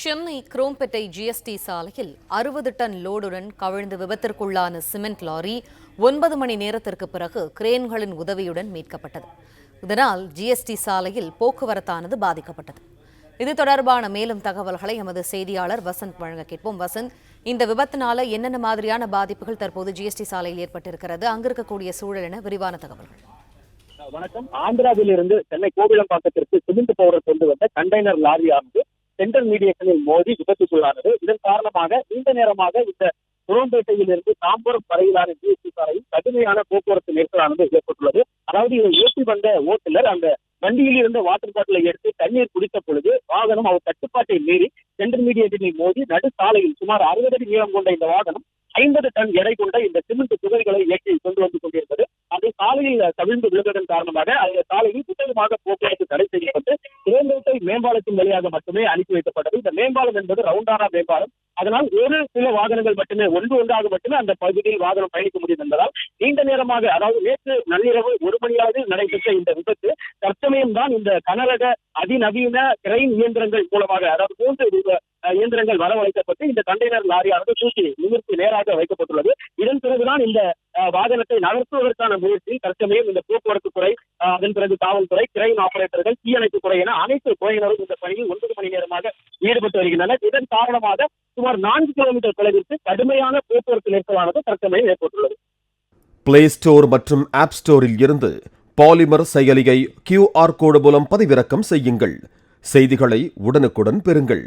Chennai Chromepet GST சாலையில் 60 ton லோடுடன் கவிழ்ந்து விபத்திற்குள்ளான cement lorry 9 மணி நேரத்திற்கு பிறகு கிரேன்களின் உதவியுடன் மீட்கப்பட்டது. இதனால் ஜிஎஸ்டி சாலையில் போக்குவரத்தானது பாதிக்கப்பட்டது. இது தொடர்பான மேலும் தகவல்களை எமது செய்தியாளர் வசந்த் வழங்க கேட்போம். வசந்த், இந்த விபத்தினால என்னென்ன மாதிரியான பாதிப்புகள் தற்போது ஜிஎஸ்டி சாலையில் ஏற்பட்டிருக்கிறது? அங்கிருக்கக்கூடிய சூழல் என விரிவான தகவல்கள். வணக்கம். ஆந்திராவிலிருந்து சென்னை கோவிலம்பாக்கத்திற்கு சிமெண்ட் பவுடர் கொண்டு வந்த கண்டெய்னர் லாரியானது சென்ட்ரல் மீடியேஷனில் மோதி விபத்துக்குள்ளானது. இதன் காரணமாக நீண்ட நேரமாக இந்த குரோம்பேட்டையிலிருந்து தாம்பரம் வரையிலான ஜிஎஸ்டி சாலையில் கடுமையான போக்குவரத்து நெரிசலானது ஏற்பட்டுள்ளது. அதாவது இதை ஏற்றி வந்த ஓட்டுநர் அந்த வண்டியில் இருந்த வாட்டர் பாட்டிலை எடுத்து தண்ணீர் குடித்த பொழுது வாகனம் அவர் கட்டுப்பாட்டை மீறி சென்ட்ரல் மீடியேஷனில் மோதி நடு சாலையில் சுமார் 60 அடி நீளம் கொண்ட இந்த வாகனம் 50 டன் எடை கொண்ட இந்த சிமெண்ட் துகள்களை ஏற்றி கொண்டு வந்து கொண்டிருந்தது. அது சாலையில் கவிழ்ந்து விழுந்ததன் காரணமாக அந்த சாலையில் சுத்தமாக போக்குவரத்து தடை செய்யப்பட்டு குரோம்பேட்டை மேம்பாலத்தின் வழியாக மட்டுமே அனுப்பி வைக்கப்பட்டது. இந்த மேம்பாலம் என்பது ரவுண்டானா மேம்பாலம். அதனால் ஒரு சில வாகனங்கள் மட்டுமே ஒன்றாக மட்டுமே அந்த பகுதியில் வாகனம் பயணிக்க முடியும் என்பதால் நீண்ட நேரமாக, அதாவது நேற்று நள்ளிரவு 1 மணியாவது நடைபெற்ற இந்த விபத்து தற்சமயம் தான் இந்த கனரக அதிநவீன கிரைன் இயந்திரங்கள் மூலமாக, அதாவது 3 இயந்திரங்கள் வரவழைக்கப்பட்டு இந்த கண்டெய்னர் லாரியானது தூக்கி நிமிர்த்தி நேராக வைக்கப்பட்டுள்ளது. இதன் பிறகுதான் இந்த வாகனத்தை நகர்த்துவதற்கான முயற்சி தற்சமயம் இந்த போக்குவரத்து துறை, அதன் பிறகு காவல்துறை, கிரைன் ஆபரேட்டர்கள், தீயணைப்பு துறை என அனைத்து துறையினரும் இந்த பணியில் 9 மணி நேரமாக ஈடுபட்டு வருகின்றனர். இதன் காரணமாக சுமார் 4 கிலோமீட்டர் தொலைவிற்கு கடுமையான போக்குவரத்து நெரிசலானது தற்சமயம் ஏற்பட்டுள்ளது. பிளே ஸ்டோர் மற்றும் ஆப் ஸ்டோரில் இருந்து பாலிமர் செயலியை QR கோடு மூலம் பதிவிறக்கம் செய்யுங்கள். செய்திகளை உடனுக்குடன் பெறுங்கள்.